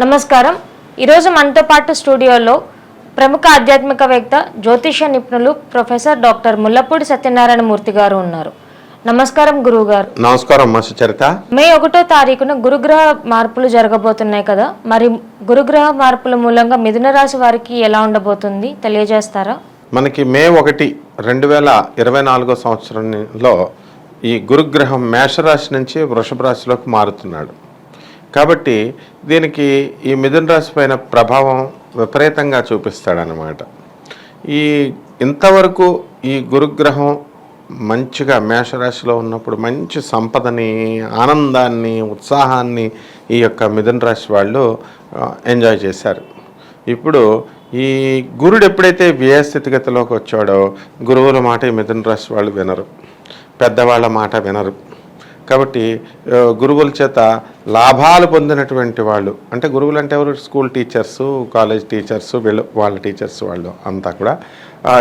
నమస్కారం. ఈరోజు మనతో పాటు స్టూడియోలో ప్రముఖ ఆధ్యాత్మికవేత్త జ్యోతిష నిపుణులు ప్రొఫెసర్ డాక్టర్ ముల్లపూడి సత్యనారాయణ మూర్తి గారు ఉన్నారు. నమస్కారం గురువు గారు. నమస్కారం అమ్మ సుచరిత. మే 1వ తారీఖున గురుగ్రహ మార్పులు జరగబోతున్నాయి కదా, మరి గురుగ్రహ మార్పుల మూలంగా మిథున రాశి వారికి ఎలా ఉండబోతుంది తెలియజేస్తారా? మనకి మే 1, 2024 సంవత్సరంలో ఈ గురుగ్రహం మేషరాశి నుంచి వృషభ రాశిలోకి మారుతున్నాడు. కాబట్టి దీనికి ఈ మిథున రాశి పైన ప్రభావం విపరీతంగా చూపిస్తాడనమాట. ఇంతవరకు ఈ గురుగ్రహం మంచిగా మేషరాశిలో ఉన్నప్పుడు మంచి సంపదని, ఆనందాన్ని, ఉత్సాహాన్ని ఈ యొక్క మిథున రాశి వాళ్ళు ఎంజాయ్ చేశారు. ఇప్పుడు ఈ గురుడు ఎప్పుడైతే వ్యయ స్థితిగతిలోకి వచ్చాడో గురువుల మాట ఈ మిథున రాశి వాళ్ళు వినరు, పెద్దవాళ్ళ మాట వినరు. కాబట్టి గురువుల చేత లాభాలు పొందినటువంటి వాళ్ళు, అంటే గురువులు అంటే ఎవరు? స్కూల్ టీచర్సు, కాలేజ్ టీచర్సు, వాళ్ళ టీచర్స్ వాళ్ళు అంతా కూడా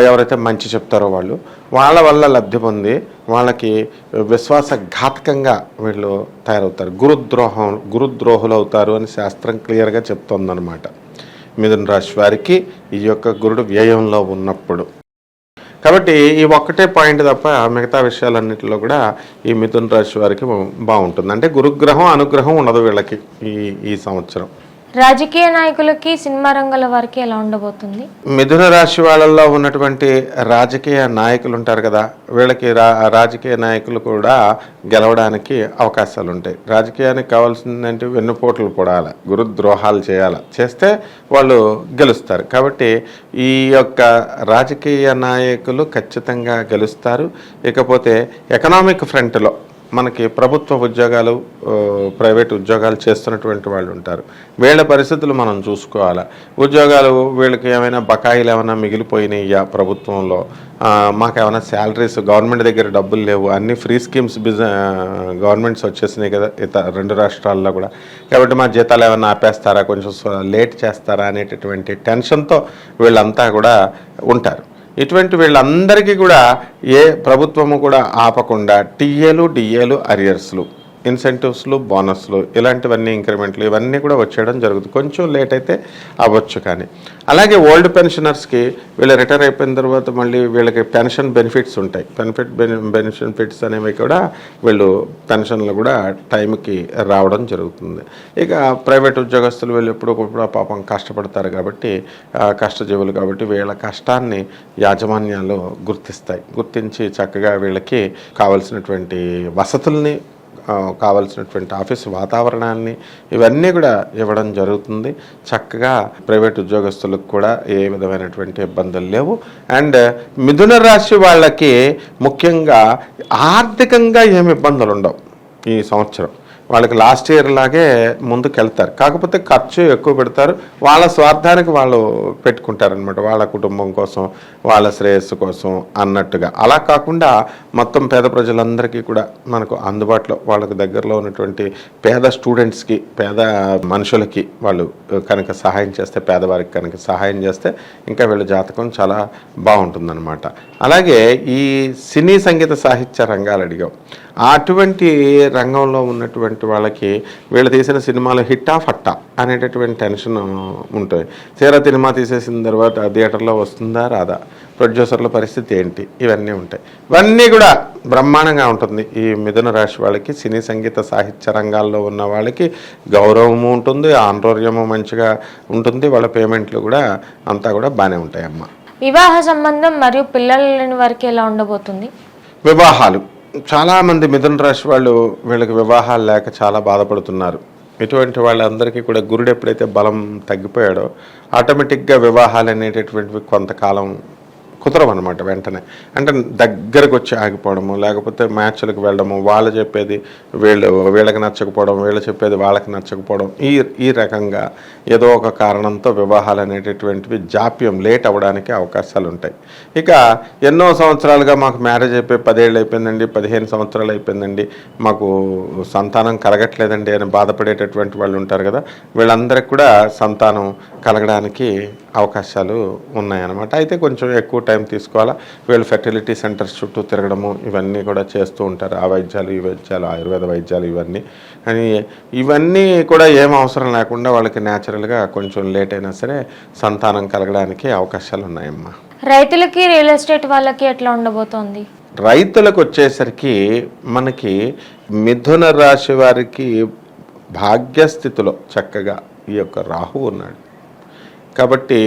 ఎవరైతే మంచి చెప్తారో వాళ్ళ వల్ల లబ్ధి పొంది వాళ్ళకి విశ్వాసఘాతకంగా వీళ్ళు తయారవుతారు. గురుద్రోహులు అవుతారు అని శాస్త్రం క్లియర్గా చెప్తోందనమాట. మిథున రాశి వారికి ఈ యొక్క గురుడు వ్యయంలో ఉన్నప్పుడు. కాబట్టి ఈ ఒక్కటే పాయింట్ తప్ప మిగతా విషయాలన్నింటిలో కూడా ఈ మిథున రాశి వారికి బాగుంటుంది. అంటే గురుగ్రహం అనుగ్రహం ఉండదు వీళ్ళకి ఈ సంవత్సరం. రాజకీయ నాయకులకి, సినిమా రంగాల వారికి ఎలా ఉండబోతుంది? మిథున రాశి వాళ్ళల్లో ఉన్నటువంటి రాజకీయ నాయకులు ఉంటారు కదా, వీళ్ళకి రాజకీయ నాయకులు కూడా గెలవడానికి అవకాశాలు ఉంటాయి. రాజకీయానికి కావాల్సిందంటే వెన్నుపోట్లు పొడాలి, గురుద్రోహాలు చేస్తే వాళ్ళు గెలుస్తారు. కాబట్టి ఈ యొక్క రాజకీయ నాయకులు ఖచ్చితంగా గెలుస్తారు. ఇకపోతే ఎకనామిక్ ఫ్రంట్లో మనకి ప్రభుత్వ ఉద్యోగాలు, ప్రైవేట్ ఉద్యోగాలు చేస్తున్నటువంటి వాళ్ళు ఉంటారు. వీళ్ళ పరిస్థితులు మనం చూసుకోవాలి. ఉద్యోగాలు వీళ్ళకి ఏమైనా బకాయిలు ఏమైనా మిగిలిపోయినాయా ప్రభుత్వంలో, మాకేమైనా శాలరీస్, గవర్నమెంట్ దగ్గర డబ్బులు లేవు, అన్ని ఫ్రీ స్కీమ్స్ గవర్నమెంట్స్ వచ్చేసినాయి కదా రెండు రాష్ట్రాల్లో కూడా. కాబట్టి మా జీతాలు ఏమైనా ఆపేస్తారా, కొంచెం లేట్ చేస్తారా అనేటటువంటి టెన్షన్తో వీళ్ళంతా కూడా ఉంటారు. ఇటువంటి వీళ్ళందరికీ కూడా ఏ ప్రభుత్వము కూడా ఆపకుండా టీఏలు, డిఏలు, అరియర్స్లు, ఇన్సెంటివ్స్లు, బోనస్లు, ఇలాంటివన్నీ ఇంక్రిమెంట్లు ఇవన్నీ కూడా వచ్చేయడం జరుగుతుంది. కొంచెం లేట్ అయితే అవ్వచ్చు. కానీ అలాగే ఓల్డ్ పెన్షనర్స్కి వీళ్ళు రిటైర్ అయిపోయిన తర్వాత మళ్ళీ వీళ్ళకి పెన్షన్ బెనిఫిట్స్ ఉంటాయి. బెనిఫిట్స్ అనేవి కూడా వీళ్ళు పెన్షన్లు కూడా టైంకి రావడం జరుగుతుంది. ఇక ప్రైవేట్ ఉద్యోగస్తులు వీళ్ళు ఎప్పుడు పాపం కష్టపడతారు కాబట్టి, కష్టజీవులు కాబట్టి వీళ్ళ కష్టాన్ని యాజమాన్యాలు గుర్తించి చక్కగా వీళ్ళకి కావలసినటువంటి వసతుల్ని, కావలసినటువంటి ఆఫీసు వాతావరణాన్ని ఇవన్నీ కూడా ఇవ్వడం జరుగుతుంది. చక్కగా ప్రైవేట్ ఉద్యోగస్తులకు కూడా ఏ విధమైనటువంటి ఇబ్బందులు లేవు. అండ్ మిథున రాశి వాళ్ళకి ముఖ్యంగా ఆర్థికంగా ఏమి ఇబ్బందులు ఉండవు ఈ సంవత్సరం. వాళ్ళకి లాస్ట్ ఇయర్ లాగే ముందుకెళ్తారు. కాకపోతే ఖర్చు ఎక్కువ పెడతారు, వాళ్ళ స్వార్థానికి వాళ్ళు పెట్టుకుంటారనమాట, వాళ్ళ కుటుంబం కోసం, వాళ్ళ శ్రేయస్సు కోసం అన్నట్టుగా. అలా కాకుండా మొత్తం పేద ప్రజలందరికీ కూడా మనకు అందుబాటులో, వాళ్ళకి దగ్గరలో ఉన్నటువంటి పేద స్టూడెంట్స్కి, పేద మనుషులకి వాళ్ళు కనుక సహాయం చేస్తే, పేదవారికి కనుక సహాయం చేస్తే ఇంకా వీళ్ళ జాతకం చాలా బాగుంటుందన్నమాట. అలాగే ఈ సినీ సంగీత సాహిత్య రంగాలు అడిగాం, అటువంటి రంగంలో ఉన్నటువంటి వాళ్ళకి వీళ్ళు తీసిన సినిమాలు హిట్టా ఫట్టా అనేటటువంటి టెన్షన్ ఉంటుంది. తీరా సినిమా తీసేసిన తర్వాత థియేటర్లో వస్తుందా రాదా, ప్రొడ్యూసర్ల పరిస్థితి ఏంటి, ఇవన్నీ ఉంటాయి. ఇవన్నీ కూడా బ్రహ్మాండంగా ఉంటుంది ఈ మిథున రాశి వాళ్ళకి. సినీ సంగీత సాహిత్య రంగాల్లో ఉన్న వాళ్ళకి గౌరవము ఉంటుంది, ఆంతర్యము మంచిగా ఉంటుంది, వాళ్ళ పేమెంట్లు కూడా అంతా కూడా బాగానే ఉంటాయి. అమ్మ, వివాహ సంబంధం మరియు పిల్లలు లేని వారికి ఎలా ఉండబోతుంది? వివాహాలు చాలామంది మిథున రాశి వాళ్ళు వీళ్ళకి వివాహాలు లేక చాలా బాధపడుతున్నారు. ఇటువంటి వాళ్ళందరికీ కూడా గురుడు ఎప్పుడైతే బలం తగ్గిపోయాడో ఆటోమేటిక్గా వివాహాలు అనేటటువంటివి కొంతకాలం కుదరవన్నమాట. వెంటనే అంటే దగ్గరకు వచ్చి ఆగిపోవడము, లేకపోతే మ్యాచ్లకు వెళ్ళడము, వాళ్ళు చెప్పేది వీళ్ళకి నచ్చకపోవడం, వీళ్ళు చెప్పేది వాళ్ళకి నచ్చకపోవడం, ఈ రకంగా ఏదో ఒక కారణంతో వివాహాలు అనేటటువంటివి జాప్యం, లేట్ అవ్వడానికి అవకాశాలు ఉంటాయి. ఇక ఎన్నో సంవత్సరాలుగా మాకు మ్యారేజ్ అయిపోయి 10 ఏళ్ళు అయిపోయిందండి, 15 సంవత్సరాలు అయిపోయిందండి, మాకు సంతానం కలగట్లేదండి అని బాధపడేటటువంటి వాళ్ళు ఉంటారు కదా, వీళ్ళందరికీ కూడా సంతానం కలగడానికి అవకాశాలు ఉన్నాయన్నమాట. అయితే కొంచెం ఎక్కువ టైం తీసుకోవాలా. వీళ్ళు ఫెర్టిలిటీ సెంటర్స్ చుట్టూ తిరగడము ఇవన్నీ కూడా చేస్తూ ఉంటారు. ఆ వైద్యాలు ఈ వైద్యాలు ఆయుర్వేద వైద్యాలు ఇవన్నీ అని ఇవన్నీ కూడా ఏం అవసరం లేకుండా వాళ్ళకి న్యాచురల్గా కొంచెం లేట్ అయినా సరే సంతానం కలగడానికి అవకాశాలు ఉన్నాయమ్మా. రైతులకి రియల్ ఎస్టేట్ వాళ్ళకి ఎట్లా ఉండబోతోంది? రైతులకు వచ్చేసరికి మనకి మిథున రాశి వారికి భాగ్యస్థితిలో చక్కగా ఈ యొక్క రాహు ఉన్నాడు కాబట్టి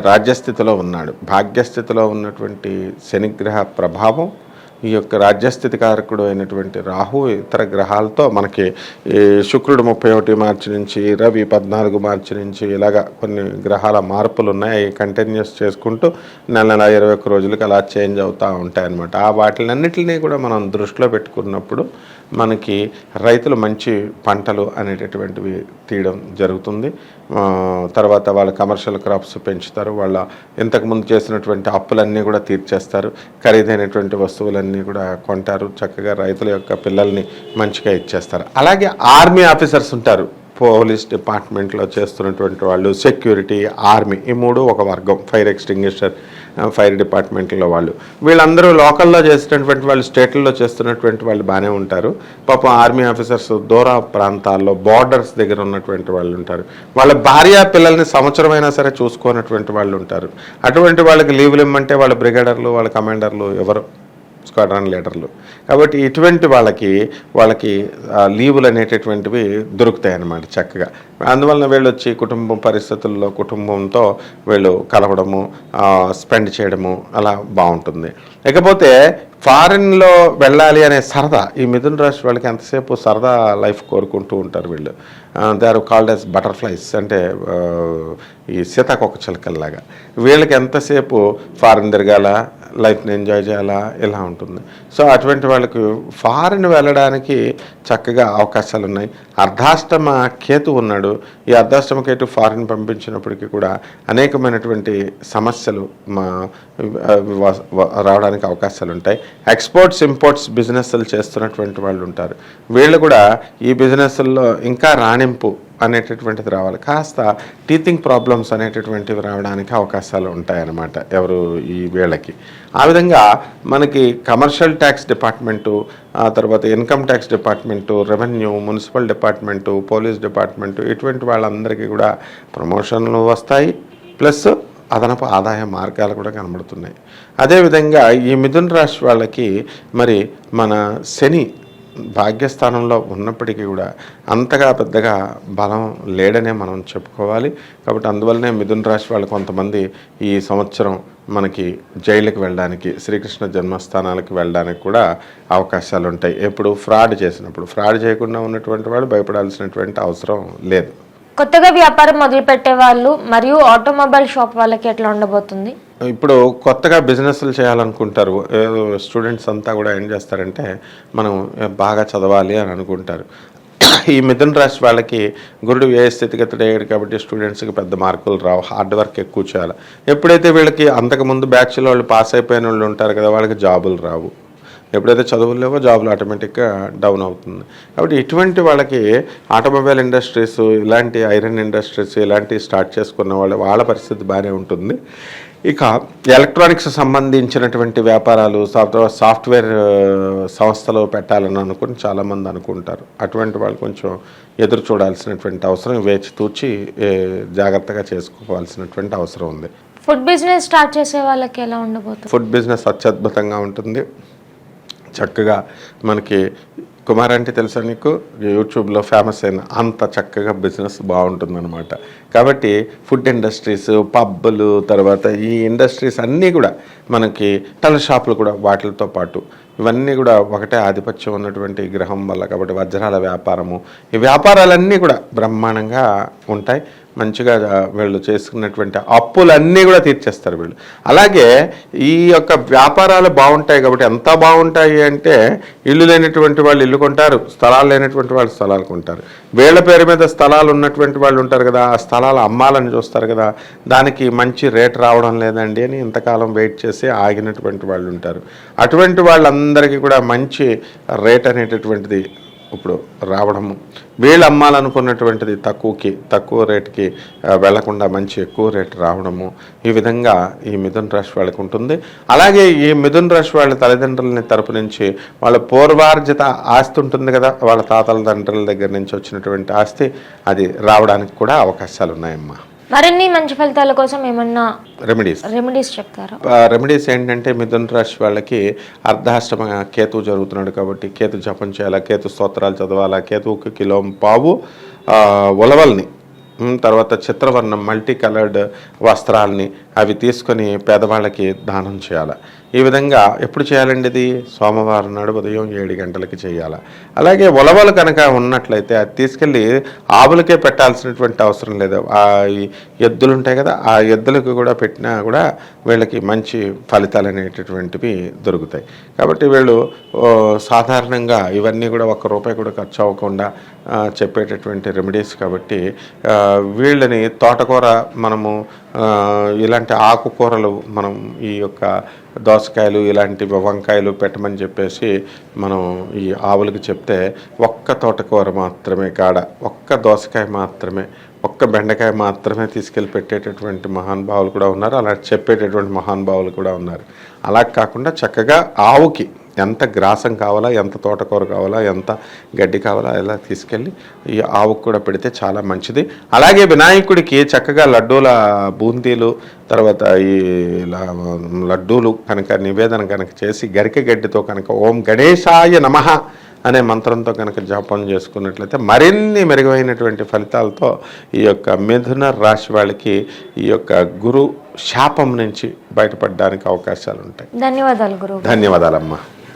రాజ్యస్థితిలో ఉన్నాడు. భాగ్యస్థితిలో ఉన్నటువంటి శనిగ్రహ ప్రభావం, ఈ యొక్క రాజ్యస్థితి కారకుడు అయినటువంటి రాహు ఇతర గ్రహాలతో మనకి శుక్రుడు 31 మార్చి నుంచి, రవి 14 మార్చి నుంచి ఇలాగా కొన్ని గ్రహాల మార్పులు ఉన్నాయి. కంటిన్యూస్ చేసుకుంటూ నెల 21 రోజులకి అలా చేంజ్ అవుతూ ఉంటాయన్నమాట. ఆ వాటిలన్నిటిని కూడా మనం దృష్టిలో పెట్టుకున్నప్పుడు మనకి రైతులు మంచి పంటలు అనేటటువంటివి తీయడం జరుగుతుంది. తర్వాత వాళ్ళ కమర్షియల్ క్రాప్స్ పెంచుతారు. వాళ్ళ ఇంతకుముందు చేసినటువంటి అప్పులన్నీ కూడా తీర్చేస్తారు. ఖరీదైనటువంటి వస్తువులన్నీ కూడా కొంటారు. చక్కగా రైతుల యొక్క పిల్లల్ని మంచిగా ఇచ్చేస్తారు. అలాగే ఆర్మీ ఆఫీసర్స్ ఉంటారు. పోలీస్ డిపార్ట్మెంట్లో చేస్తున్నటువంటి వాళ్ళు, సెక్యూరిటీ, ఆర్మీ, ఈ మూడు ఒక వర్గం. ఫైర్ ఎక్స్టింగ్విషర్, ఫైర్ డిపార్ట్మెంట్లో వాళ్ళు, వీళ్ళందరూ లోకల్లో చేసినటువంటి వాళ్ళు, స్టేట్లలో చేస్తున్నటువంటి వాళ్ళు బాగానే ఉంటారు. పాపం ఆర్మీ ఆఫీసర్స్ దూర ప్రాంతాల్లో బార్డర్స్ దగ్గర ఉన్నటువంటి వాళ్ళు ఉంటారు. వాళ్ళ భార్య పిల్లల్ని సంవత్సరమైనా సరే చూసుకున్నటువంటి వాళ్ళు ఉంటారు. అటువంటి వాళ్ళకి లీవులు ఇమ్మంటే వాళ్ళ బ్రిగేడర్లు, వాళ్ళ కమాండర్లు ఎవరు, స్క్వాడ్రన్ లీడర్లు. కాబట్టి ఇటువంటి వాళ్ళకి లీవులు అనేటటువంటివి దొరుకుతాయి అన్నమాట చక్కగా. అందువలన వీళ్ళు వచ్చి కుటుంబం పరిస్థితుల్లో కుటుంబంతో వీళ్ళు కలవడము, స్పెండ్ చేయడము అలా బాగుంటుంది. ఇకపోతే ఫారిన్లో వెళ్ళాలి అనే సరదా, ఈ మిథున రాశి వాళ్ళకి ఎంతసేపు సరదా లైఫ్ కోరుకుంటూ ఉంటారు వీళ్ళు. They are called as butterflies, అంటే ఈ సీతాకోక చిలకల్లాగా. వీళ్ళకి ఎంతసేపు ఫారిన్ తిరగాల, లైఫ్ని ఎంజాయ్ చేయాలా, ఇలా ఉంటుంది. సో అటువంటి వాళ్ళకి ఫారిన్ వెళ్ళడానికి చక్కగా అవకాశాలు ఉన్నాయి. అర్ధాష్టమ కేతు ఉన్నాడు. ఈ అర్ధాష్టమ కేతు ఫారిన్ పంపించినప్పటికీ కూడా అనేకమైనటువంటి సమస్యలు రావడానికి అవకాశాలు ఉంటాయి. ఎక్స్పోర్ట్స్ ఇంపోర్ట్స్ బిజినెస్లు చేస్తున్నటువంటి వాళ్ళు ఉంటారు. వీళ్ళు కూడా ఈ బిజినెస్ల్లో ఇంకా రాణింపు అనేటటువంటిది రావాలి. కాస్త టీచింగ్ ప్రాబ్లమ్స్ అనేటటువంటివి రావడానికి అవకాశాలు ఉంటాయన్నమాట ఎవరు ఈ వీళ్ళకి. ఆ విధంగా మనకి కమర్షియల్ ట్యాక్స్ డిపార్ట్మెంటు, ఆ తర్వాత income tax department, revenue, municipal department, police department, ఇటువంటి వాళ్ళందరికీ కూడా ప్రమోషన్లు వస్తాయి. ప్లస్ అదనపు ఆదాయ మార్గాలు కూడా కనబడుతున్నాయి. అదేవిధంగా ఈ మిథున రాశి వాళ్ళకి మరి మన శని భాగ్యస్థానంలో ఉన్నప్పటికీ కూడా అంతగా పెద్దగా బలం లేడనే మనం చెప్పుకోవాలి. కాబట్టి అందువల్లనే మిథున రాశి వాళ్ళు కొంతమంది ఈ సంవత్సరం మనకి జైలుకి వెళ్ళడానికి, శ్రీకృష్ణ జన్మస్థానాలకు వెళ్ళడానికి కూడా అవకాశాలు ఉంటాయి. ఎప్పుడు ఫ్రాడ్ చేసినప్పుడు. ఫ్రాడ్ చేయకుండా ఉన్నటువంటి వాళ్ళు భయపడాల్సినటువంటి అవసరం లేదు. కొత్తగా వ్యాపారం మొదలుపెట్టే వాళ్ళు మరియు ఆటోమొబైల్ షాప్ వాళ్ళకి ఎట్లా ఉండబోతుంది? ఇప్పుడు కొత్తగా బిజినెస్లు చేయాలనుకుంటారు స్టూడెంట్స్ అంతా కూడా ఏం చేస్తారంటే మనం బాగా చదవాలి అని అనుకుంటారు. ఈ మిథున రాశి వాళ్ళకి గురుడు ఏ స్థితిగతుడు అయ్యాడు కాబట్టి స్టూడెంట్స్కి పెద్ద మార్కులు రావు, హార్డ్ వర్క్ ఎక్కువ చేయాలి. ఎప్పుడైతే వీళ్ళకి అంతకుముందు బ్యాచ్లో వాళ్ళు పాస్ అయిపోయిన వాళ్ళు ఉంటారు కదా, వాళ్ళకి జాబులు రావు. ఎప్పుడైతే చదువులు లేవో జాబులు ఆటోమేటిక్గా డౌన్ అవుతుంది. కాబట్టి ఇటువంటి వాళ్ళకి ఆటోమొబైల్ ఇండస్ట్రీస్, ఇలాంటి ఐరన్ ఇండస్ట్రీస్ ఇలాంటివి స్టార్ట్ చేసుకున్న వాళ్ళ పరిస్థితి బాగానే ఉంటుంది. ఇక ఎలక్ట్రానిక్స్ సంబంధించినటువంటి వ్యాపారాలు, సాఫ్ట్వేర్ సంస్థలు పెట్టాలని అనుకుని చాలామంది అనుకుంటారు. అటువంటి వాళ్ళు కొంచెం ఎదురు చూడాల్సినటువంటి అవసరం, వేచి తూచి జాగ్రత్తగా చేసుకోవాల్సినటువంటి అవసరం ఉంది. ఫుడ్ బిజినెస్ స్టార్ట్ చేసే వాళ్ళకి ఎలా ఉండబోతుంది? ఫుడ్ బిజినెస్ అత్యద్భుతంగా ఉంటుంది. చక్కగా మనకి కుమార్ అంటే తెలుసా నీకు, యూట్యూబ్లో ఫేమస్ అయిన అంత చక్కగా బిజినెస్ బాగుంటుందన్నమాట. కాబట్టి ఫుడ్ ఇండస్ట్రీస్, పబ్బులు, తర్వాత ఈ ఇండస్ట్రీస్ అన్నీ కూడా మనకి టల్ షాపులు కూడా వాటితో పాటు ఇవన్నీ కూడా ఒకటే ఆధిపత్యం ఉన్నటువంటి గ్రహం వల్ల. కాబట్టి వజ్రాల వ్యాపారము, ఈ వ్యాపారాలన్నీ కూడా బ్రహ్మాండంగా ఉంటాయి. మంచిగా వీళ్ళు చేసుకున్నటువంటి అప్పులన్నీ కూడా తీర్చేస్తారు వీళ్ళు. అలాగే ఈ యొక్క వ్యాపారాలు బాగుంటాయి. కాబట్టి ఎంత బాగుంటాయి అంటే ఇల్లు లేనటువంటి వాళ్ళు ఇల్లు కొంటారు, స్థలాలు లేనటువంటి వాళ్ళు స్థలాలు కొంటారు. వీళ్ళ పేరు మీద స్థలాలు ఉన్నటువంటి వాళ్ళు ఉంటారు కదా, ఆ స్థలాలు అమ్మాలని చూస్తారు కదా, దానికి మంచి రేట్ రావడం లేదండి అని ఇంతకాలం వెయిట్ చేసి ఆగినటువంటి వాళ్ళు ఉంటారు. అటువంటి వాళ్ళందరికీ కూడా మంచి రేట్ అనేటటువంటిది ఇప్పుడు రావడము, వీళ్ళు అమ్మాలనుకున్నటువంటిది తక్కువ రేటుకి వెళ్లకుండా మంచి ఎక్కువ రేటు రావడము, ఈ విధంగా ఈ మిథున రాశి వాళ్ళకి ఉంటుంది. అలాగే ఈ మిథున రాశి వాళ్ళ తల్లిదండ్రులని తరపు నుంచి వాళ్ళ పూర్వార్జిత ఆస్తి ఉంటుంది కదా, వాళ్ళ తాతల తండ్రుల దగ్గర నుంచి వచ్చినటువంటి ఆస్తి, అది రావడానికి కూడా అవకాశాలు ఉన్నాయమ్మా. మరిన్ని మంచి ఫలితాల కోసం ఏమన్నా రెమెడీస్ చెప్తారా? రెమెడీస్ ఏంటంటే మిథున రాశి వాళ్ళకి అర్ధాష్టమ కేతు జరుగుతున్నాడు కాబట్టి కేతు జపం చేయాలా, కేతు స్తోత్రాలు చదవాలా, కేతువుకి కిలో పావు ఉలవల్ని, తర్వాత చిత్రవర్ణం మల్టీ కలర్డ్ వస్త్రాలని అవి తీసుకొని పేదవాళ్ళకి దానం చేయాలి. ఈ విధంగా ఎప్పుడు చేయాలండి? ఇది సోమవారం నాడు ఉదయం 7 గంటలకి చేయాలి. అలాగే ఉలవలు కనుక ఉన్నట్లయితే అది తీసుకెళ్ళి ఆవులకే పెట్టాల్సినటువంటి అవసరం లేదు. ఆ ఎద్దులు ఉంటాయి కదా, ఆ ఎద్దులకు కూడా పెట్టినా కూడా వీళ్ళకి మంచి ఫలితాలు అనేటటువంటివి దొరుకుతాయి. కాబట్టి వీళ్ళు సాధారణంగా ఇవన్నీ కూడా ₹1 కూడా ఖర్చు అవ్వకుండా చెప్పేటటువంటి రెమెడీస్ కాబట్టి వీళ్ళని తోటకూర, మనము ఇలాంటి ఆకుకూరలు, మనం ఈ యొక్క దోసకాయలు ఇలాంటి వంకాయలు పెట్టమని చెప్పేసి మనం ఈ ఆవులకు చెప్తే ఒక్క తోటకూర మాత్రమే ఒక్క దోసకాయ మాత్రమే, ఒక్క బెండకాయ మాత్రమే తీసుకెళ్ళి పెట్టేటటువంటి మహానుభావులు కూడా ఉన్నారు. అలా చెప్పేటటువంటి మహానుభావులు కూడా ఉన్నారు. అలా కాకుండా చక్కగా ఆవుకి ఎంత గ్రాసం కావాలా, ఎంత తోటకూర కావాలా, ఎంత గడ్డి కావాలా అలా తీసుకెళ్ళి ఈ ఆవుకు కూడా పెడితే చాలా మంచిది. అలాగే వినాయకుడికి చక్కగా లడ్డూల బూందీలు, తర్వాత ఈ లడ్డూలు కనుక నివేదన కనుక చేసి గరిక గడ్డితో కనుక ఓం గణేశాయ నమః అనే మంత్రంతో కనుక జపం చేసుకున్నట్లయితే మరిన్ని మెరుగైనటువంటి ఫలితాలతో ఈ యొక్క మిథున రాశి వాళ్ళకి ఈ యొక్క గురు శాపం నుంచి బయటపడడానికి అవకాశాలు ఉంటాయి. ధన్యవాదాలు గురువు. ధన్యవాదాలమ్మా.